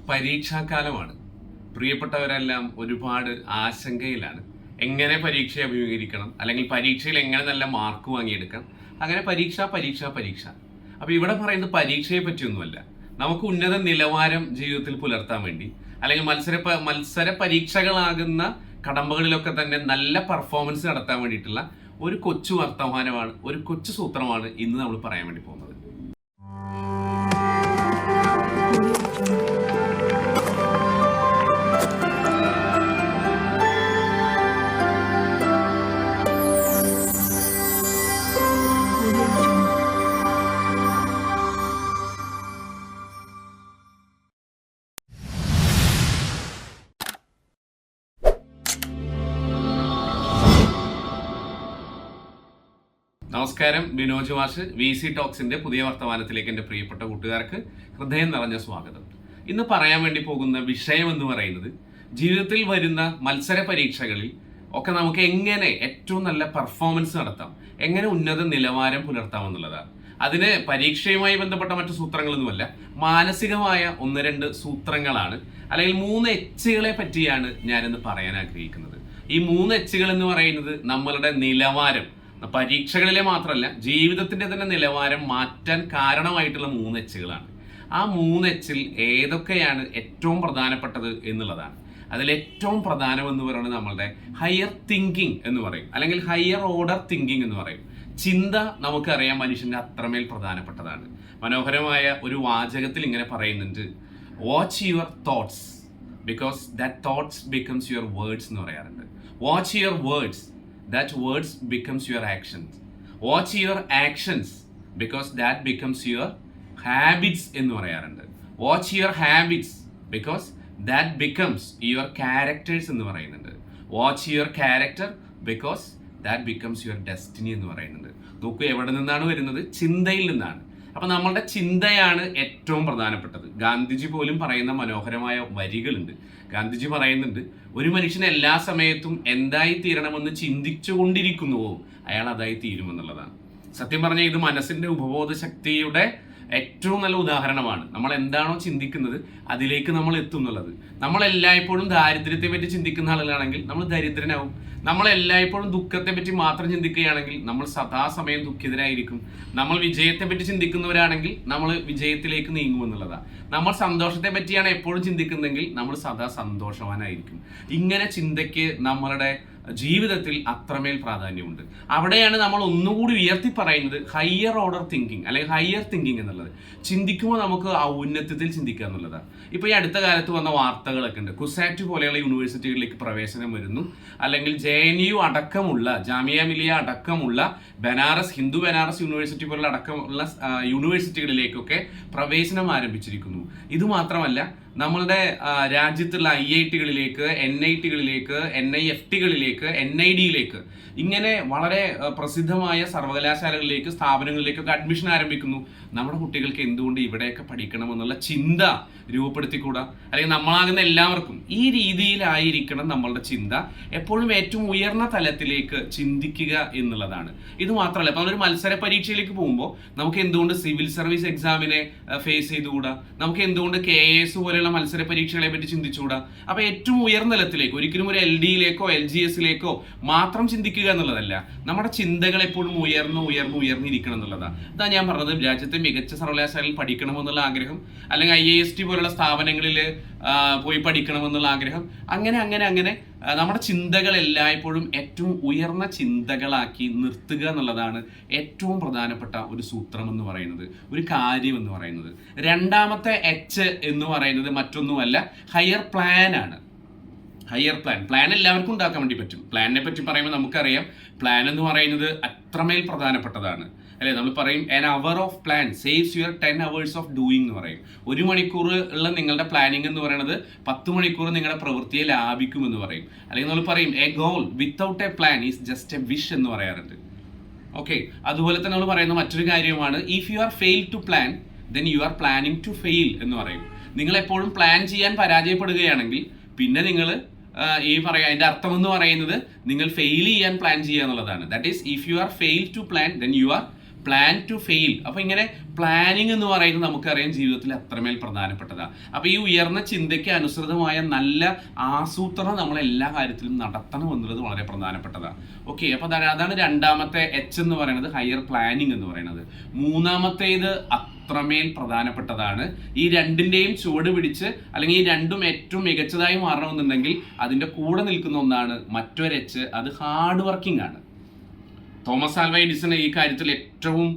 പരീക്ഷാകാലമാണ്. പ്രിയപ്പെട്ടവരെല്ലാം ഒരുപാട് ആശങ്കയിലാണ്. എങ്ങനെ പരീക്ഷയെ അഭിമുഖീകരിക്കണം, അല്ലെങ്കിൽ പരീക്ഷയിൽ എങ്ങനെ നല്ല മാർക്ക് വാങ്ങിയെടുക്കാം, അങ്ങനെ പരീക്ഷ. അപ്പോൾ ഇവിടെ പറയുന്നത് പരീക്ഷയെ പറ്റിയൊന്നുമല്ല. നമുക്ക് ഉന്നത നിലവാരം ജീവിതത്തിൽ പുലർത്താൻ വേണ്ടി, അല്ലെങ്കിൽ മത്സര പരീക്ഷകളാകുന്ന കടമ്പകളിലൊക്കെ തന്നെ നല്ല പെർഫോമൻസ് നടത്താൻ വേണ്ടിയിട്ടുള്ള ഒരു കൊച്ചു വർത്തമാനമാണ്, ഒരു കൊച്ചു സൂത്രമാണ് ഇന്ന് നമ്മൾ പറയാൻ വേണ്ടി പോകുന്നത്. നമസ്കാരം, ബിനോജ് മാഷ് VC ടോക്സിന്റെ പുതിയ വർത്തമാനത്തിലേക്ക് എൻ്റെ പ്രിയപ്പെട്ട കൂട്ടുകാർക്ക് ഹൃദയം നിറഞ്ഞ സ്വാഗതം. ഇന്ന് പറയാൻ വേണ്ടി പോകുന്ന വിഷയം എന്ന് പറയുന്നത്, ജീവിതത്തിൽ വരുന്ന മത്സര പരീക്ഷകളിൽ ഒക്കെ നമുക്ക് എങ്ങനെ ഏറ്റവും നല്ല പെർഫോമൻസ് നടത്താം, എങ്ങനെ ഉന്നത നിലവാരം പുലർത്താം എന്നുള്ളതാണ്. അതിന് പരീക്ഷയുമായി ബന്ധപ്പെട്ട മറ്റു സൂത്രങ്ങളൊന്നുമല്ല, മാനസികമായ 1-2 സൂത്രങ്ങളാണ്, അല്ലെങ്കിൽ 3 Hകളെ പറ്റിയാണ് ഞാനിന്ന് പറയാൻ ആഗ്രഹിക്കുന്നത്. ഈ 3 Hകൾ എന്ന് പറയുന്നത് നമ്മളുടെ നിലവാരം, പരീക്ഷകളിലെ മാത്രമല്ല ജീവിതത്തിന്റെ തന്നെ നിലവാരം മാറ്റാൻ കാരണമായിട്ടുള്ള 3 Hകളാണ്. ആ 3 Hൽ ഏതൊക്കെയാണ് ഏറ്റവും പ്രധാനപ്പെട്ടത് എന്നുള്ളതാണ്. അതിൽ ഏറ്റവും പ്രധാനം എന്ന് പറയുന്നത് നമ്മളുടെ ഹയർ തിങ്കിങ് എന്ന് പറയും, അല്ലെങ്കിൽ ഹയർ ഓർഡർ തിങ്കിങ് എന്ന് പറയും. ചിന്ത നമുക്കറിയാം മനുഷ്യന്റെ അത്രമേൽ പ്രധാനപ്പെട്ടതാണ്. മനോഹരമായ ഒരു വാചകത്തിൽ ഇങ്ങനെ പറയുന്നുണ്ട്, watch your thoughts because that thoughts becomes your words എന്ന് പറയാറുണ്ട്. Watch your words, that words becomes your actions. Watch your actions because that becomes your habits എന്ന് പറയാറുണ്ട്. Watch your habits because that becomes your characters എന്ന് പറയുന്നുണ്ട്. Watch your character because that becomes your destiny എന്ന് പറയുന്നുണ്ട്. നോക്കൂ, എവിടെ നിന്നാണ് വരുന്നത്? ചിന്തയിൽ നിന്നാണ്. അപ്പൊ നമ്മളുടെ ചിന്തയാണ് ഏറ്റവും പ്രധാനപ്പെട്ടത്. ഗാന്ധിജി പോലും പറയുന്ന മനോഹരമായ വരികളുണ്ട്. ഗാന്ധിജി പറയുന്നുണ്ട്, ഒരു മനുഷ്യൻ എല്ലാ സമയത്തും എന്തായി തീരണമെന്ന് ചിന്തിച്ചുകൊണ്ടിരിക്കുന്നുവോ അയാൾ അതായി തീരുമെന്നുള്ളതാണ്. സത്യം പറഞ്ഞാൽ ഇത് മനസ്സിന്റെ ഉപബോധ ശക്തിയുടെ ഏറ്റവും നല്ല ഉദാഹരണമാണ്. നമ്മൾ എന്താണോ ചിന്തിക്കുന്നത് അതിലേക്ക് നമ്മൾ എത്തും എന്നുള്ളത്. നമ്മൾ എല്ലായ്പ്പോഴും ദാരിദ്ര്യത്തെ പറ്റി ചിന്തിക്കുന്ന ആളുകളാണെങ്കിൽ നമ്മൾ ദരിദ്രനാവും. നമ്മൾ എല്ലായ്പ്പോഴും ദുഃഖത്തെ പറ്റി മാത്രം ചിന്തിക്കുകയാണെങ്കിൽ നമ്മൾ സദാസമയം ദുഃഖിതരായിരിക്കും. നമ്മൾ വിജയത്തെ പറ്റി ചിന്തിക്കുന്നവരാണെങ്കിൽ നമ്മൾ വിജയത്തിലേക്ക് നീങ്ങുമെന്നുള്ളതാണ്. നമ്മൾ സന്തോഷത്തെ പറ്റിയാണ് എപ്പോഴും ചിന്തിക്കുന്നതെങ്കിൽ നമ്മൾ സദാ സന്തോഷവാനായിരിക്കും. ഇങ്ങനെ ചിന്തയ്ക്ക് നമ്മളുടെ ജീവിതത്തിൽ അത്രമേൽ പ്രാധാന്യമുണ്ട്. അവിടെയാണ് നമ്മൾ ഒന്നുകൂടി ഉയർത്തി പറയുന്നത് ഹയർ ഓർഡർ തിങ്കിങ്, അല്ലെങ്കിൽ ഹയർ തിങ്കിങ് എന്നുള്ളത്. ചിന്തിക്കുമ്പോൾ നമുക്ക് ഔന്നത്യത്തിൽ ചിന്തിക്കുക എന്നുള്ളതാണ്. ഇപ്പോൾ ഈ അടുത്ത കാലത്ത് വന്ന വാർത്തകളൊക്കെ ഉണ്ട്. കുസാറ്റ് പോലെയുള്ള യൂണിവേഴ്സിറ്റികളിലേക്ക് പ്രവേശനം വരുന്നു, അല്ലെങ്കിൽ JNU അടക്കമുള്ള, ജാമിയ മിലിയ അടക്കമുള്ള ഹിന്ദു ബനാറസ് യൂണിവേഴ്സിറ്റി പോലുള്ള അടക്കമുള്ള യൂണിവേഴ്സിറ്റികളിലേക്കൊക്കെ പ്രവേശനം ആരംഭിച്ചിരിക്കുന്നു. ഇതുമാത്രമല്ല, നമ്മളുടെ രാജ്യത്തുള്ള IITകളിലേക്ക്, NITകളിലേക്ക്, NIFTകളിലേക്ക്, NIDയിലേക്ക്, ഇങ്ങനെ വളരെ പ്രസിദ്ധമായ സർവകലാശാലകളിലേക്ക്, സ്ഥാപനങ്ങളിലേക്കൊക്കെ അഡ്മിഷൻ ആരംഭിക്കുന്നു. നമ്മുടെ കുട്ടികൾക്ക് എന്തുകൊണ്ട് ഇവിടെയൊക്കെ പഠിക്കണമെന്നുള്ള ചിന്ത രൂപപ്പെടുത്തിക്കൂടാ? അല്ലെങ്കിൽ നമ്മളാകുന്ന എല്ലാവർക്കും ഈ രീതിയിലായിരിക്കണം നമ്മളുടെ ചിന്ത. എപ്പോഴും ഏറ്റവും ഉയർന്ന തലത്തിലേക്ക് ചിന്തിക്കുക എന്നുള്ളതാണ്. ഇത് മാത്രമല്ല, ഇപ്പം നമ്മളൊരു മത്സര പരീക്ഷയിലേക്ക് പോകുമ്പോൾ നമുക്ക് എന്തുകൊണ്ട് സിവിൽ സർവീസ് എക്സാമിനെ ഫേസ് ചെയ്തുകൂടാ? നമുക്ക് എന്തുകൊണ്ട് KS പോലെയുള്ള മത്സര പരീക്ഷകളെ പറ്റി ചിന്തിച്ചുകൂടാ? അപ്പൊ ഏറ്റവും ഉയർന്ന തലത്തിലേക്ക്, ഒരിക്കലും ഒരു LDയിലേക്കോ LGSലേക്കോ മാത്രം ചിന്തിക്കുക എന്നുള്ളതല്ല, നമ്മുടെ ചിന്തകൾ എപ്പോഴും ഉയർന്നിരിക്കണം എന്നുള്ളതാണ്. ഇതാ ഞാൻ പറഞ്ഞത്, രാജ്യത്തെ മികച്ച സർവകലാശാലയിൽ പഠിക്കണമെന്നുള്ള ആഗ്രഹം, അല്ലെങ്കിൽ IIST പോലുള്ള സ്ഥാപനങ്ങളിൽ പോയി പഠിക്കണമെന്നുള്ള ആഗ്രഹം, അങ്ങനെ നമ്മുടെ ചിന്തകൾ എല്ലായ്പ്പോഴും ഏറ്റവും ഉയർന്ന ചിന്തകളാക്കി നിർത്തുക എന്നുള്ളതാണ് ഏറ്റവും പ്രധാനപ്പെട്ട ഒരു സൂത്രം എന്ന് പറയുന്നത്, ഒരു കാര്യം എന്ന് പറയുന്നത്. രണ്ടാമത്തെ H എന്ന് പറയുന്നത് മറ്റൊന്നുമല്ല, ഹയർ പ്ലാൻ ആണ്. ഹയർ പ്ലാൻ എല്ലാവർക്കും ഉണ്ടാക്കാൻ വേണ്ടി പറ്റും. പ്ലാനിനെ പറ്റി പറയുമ്പോൾ നമുക്കറിയാം, പ്ലാൻ എന്ന് പറയുന്നത് അത്രമേൽ പ്രധാനപ്പെട്ടതാണ്, അല്ലെ? നമ്മൾ പറയും an hour of plan saves your 10 hours of doing എന്ന് പറയും. 1 മണിക്കൂർ ഉള്ള നിങ്ങളുടെ പ്ലാനിങ് എന്ന് പറയുന്നത് 10 മണിക്കൂർ നിങ്ങളുടെ പ്രവൃത്തിയെ ലാഭിക്കുമെന്ന് പറയും. അല്ലെങ്കിൽ നമ്മൾ പറയും a goal without a plan is just a wish എന്ന് പറയാറുണ്ട്. ഓക്കെ, അതുപോലെ തന്നെ നമ്മൾ പറയുന്ന മറ്റൊരു കാര്യമാണ്, if you are failed to plan then you are planning to fail എന്ന് പറയും. നിങ്ങൾ എപ്പോഴും പ്ലാൻ ചെയ്യാൻ പരാജയപ്പെടുകയാണെങ്കിൽ പിന്നെ നിങ്ങൾ അതിന്റെ അർത്ഥം എന്ന് പറയുന്നത് നിങ്ങൾ ഫെയിൽ ചെയ്യാൻ പ്ലാൻ ചെയ്യുക എന്നുള്ളതാണ്. That is, if you are fail to plan then you are plan to fail. അപ്പോൾ ഇങ്ങനെ പ്ലാനിങ് എന്ന് പറയുന്നത് നമുക്കറിയാം ജീവിതത്തിൽ അത്രമേൽ പ്രധാനപ്പെട്ടതാണ്. അപ്പോൾ ഈ ഉയർന്ന ചിന്തയ്ക്ക് അനുസൃതമായ നല്ല ആസൂത്രണം നമ്മൾ എല്ലാ കാര്യത്തിലും നടത്തണം എന്നുള്ളത് വളരെ പ്രധാനപ്പെട്ടതാണ്. ഓക്കെ, അപ്പോൾ അതാണ് രണ്ടാമത്തെ എച്ച് എന്ന് പറയുന്നത്, ഹയർ പ്ലാനിങ് എന്ന് പറയുന്നത്. മൂന്നാമത്തേത് അത്രമേൽ പ്രധാനപ്പെട്ടതാണ്. ഈ രണ്ടിൻ്റെയും ചുവട് പിടിച്ച് അല്ലെങ്കിൽ ഈ രണ്ടും ഏറ്റവും മികച്ചതായി മാറണമെന്നുണ്ടെങ്കിൽ അതിൻ്റെ കൂടെ നിൽക്കുന്ന ഒന്നാണ് മറ്റൊരു എച്ച്, അത് ഹാർഡ് വർക്കിംഗ് ആണ്. തോമസ് ആൽവ എഡിസൺ ഈ കാര്യത്തിൽ ഏറ്റവും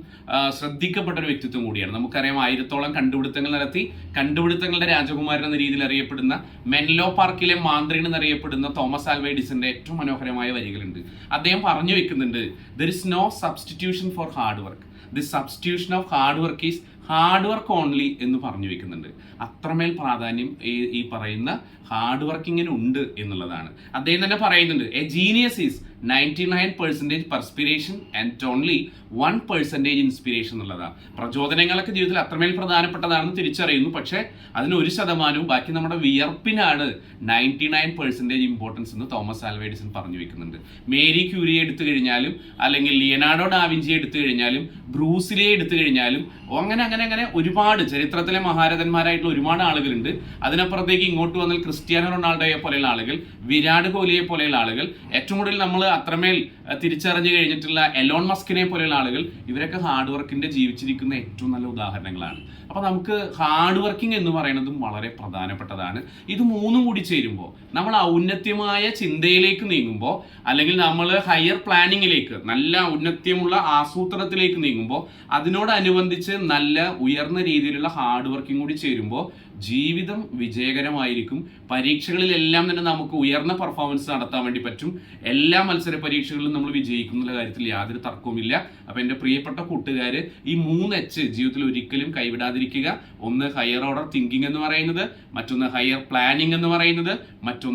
ശ്രദ്ധിക്കപ്പെട്ട ഒരു വ്യക്തിത്വം കൂടിയാണ്. നമുക്കറിയാം 1000ഓളം കണ്ടുപിടുത്തങ്ങൾ നടത്തി കണ്ടുപിടുത്തങ്ങളുടെ രാജകുമാരൻ എന്ന രീതിയിൽ അറിയപ്പെടുന്ന മെൻലോ പാർക്കിലെ മാന്ത്രികൻ എന്നറിയപ്പെടുന്ന തോമസ് ആൽവ എഡിസന്റെ ഏറ്റവും മനോഹരമായ വരികളുണ്ട്. അദ്ദേഹം പറഞ്ഞു വെക്കുന്നുണ്ട്, there is no substitution for hard work, the substitution of hard work is hard work only എന്ന് പറഞ്ഞു വെക്കുന്നുണ്ട്. അത്രമേൽ പ്രാധാന്യം ഈ പറയുന്ന ഹാർഡ് വർക്കിങ്ങിന് ഉണ്ട് എന്നുള്ളതാണ്. അദ്ദേഹം തന്നെ പറയുന്നുണ്ട്, a genius is 99% perspiration and only 1% inspiration എന്നുള്ളതാണ്. പ്രചോദനങ്ങളൊക്കെ ജീവിതത്തിൽ അത്രമേൽ പ്രധാനപ്പെട്ടതാണെന്ന് തിരിച്ചറിയുന്നു. പക്ഷേ അതിന് 1% ബാക്കി നമ്മുടെ വിയർപ്പിനാണ് 99% ഇമ്പോർട്ടൻസ് എന്ന് തോമസ് ആൽവ എഡിസൺ പറഞ്ഞു വെക്കുന്നുണ്ട്. മേരി ക്യൂരിയെ എടുത്തു കഴിഞ്ഞാലും അല്ലെങ്കിൽ ലിയനാർഡോ ഡാവിഞ്ചിയെ എടുത്തു കഴിഞ്ഞാലും ബ്രൂസിലിയെ എടുത്തു കഴിഞ്ഞാലും അങ്ങനെ അങ്ങനെ അങ്ങനെ ഒരുപാട് ചരിത്രത്തിലെ മഹാരഥന്മാരായിട്ടുള്ള ഒരുപാട് ആളുകളുണ്ട്. അതിനപ്പുറത്തേക്ക് ഇങ്ങോട്ട് വന്നാൽ ക്രിസ്ത്യാനോ റൊണാൾഡോയെ പോലെയുള്ള ആളുകൾ, വിരാട് കോഹ്ലിയെ പോലെയുള്ള ആളുകൾ, ഏറ്റവും കൂടുതൽ നമ്മൾ അത്രമേൽ തിരിച്ചറിഞ്ഞു കഴിഞ്ഞിട്ടുള്ള എലോൺ മസ്കിനെ പോലെയുള്ള ആളുകൾ, ഇവരൊക്കെ ഹാർഡ് വർക്കിന്റെ ജീവിച്ചിരിക്കുന്ന ഏറ്റവും നല്ല ഉദാഹരണങ്ങളാണ്. അപ്പോൾ നമുക്ക് ഹാർഡ് വർക്കിംഗ് എന്ന് പറയുന്നതും വളരെ പ്രധാനപ്പെട്ടതാണ്. ഇത് മൂന്നും കൂടി ചേരുമ്പോൾ നമ്മൾ ഔന്നത്യമായ ചിന്തയിലേക്ക് നീങ്ങുമ്പോൾ അല്ലെങ്കിൽ നമ്മൾ ഹയർ പ്ലാനിങ്ങിലേക്ക്, നല്ല ഔന്നത്യമുള്ള ആസൂത്രണത്തിലേക്ക് നീങ്ങുമ്പോൾ അതിനോടനുബന്ധിച്ച് നല്ല ഉയർന്ന രീതിയിലുള്ള ഹാർഡ് വർക്കിംഗ് കൂടി ചേരുമ്പോൾ ജീവിതം വിജയകരമായിരിക്കും. പരീക്ഷകളിലെല്ലാം തന്നെ നമുക്ക് ഉയർന്ന പെർഫോമൻസ് നടത്താൻ വേണ്ടി പറ്റും. എല്ലാ മത്സര പരീക്ഷകളിലും നമ്മൾ വിജയിക്കുന്ന കാര്യത്തിൽ യാതൊരു തർക്കവുമില്ല. അപ്പോൾ എൻ്റെ പ്രിയപ്പെട്ട കൂട്ടുകാർ, ഈ 3 എച്ച് ജീവിതത്തിൽ ഒരിക്കലും കൈവിടാതിരിക്കുക. ഒന്ന് ഹയർ ഓർഡർ തിങ്കിങ് എന്ന് പറയുന്നത്, മറ്റൊന്ന് ഹയർ പ്ലാനിങ് എന്ന് പറയുന്നത്, മറ്റൊന്ന്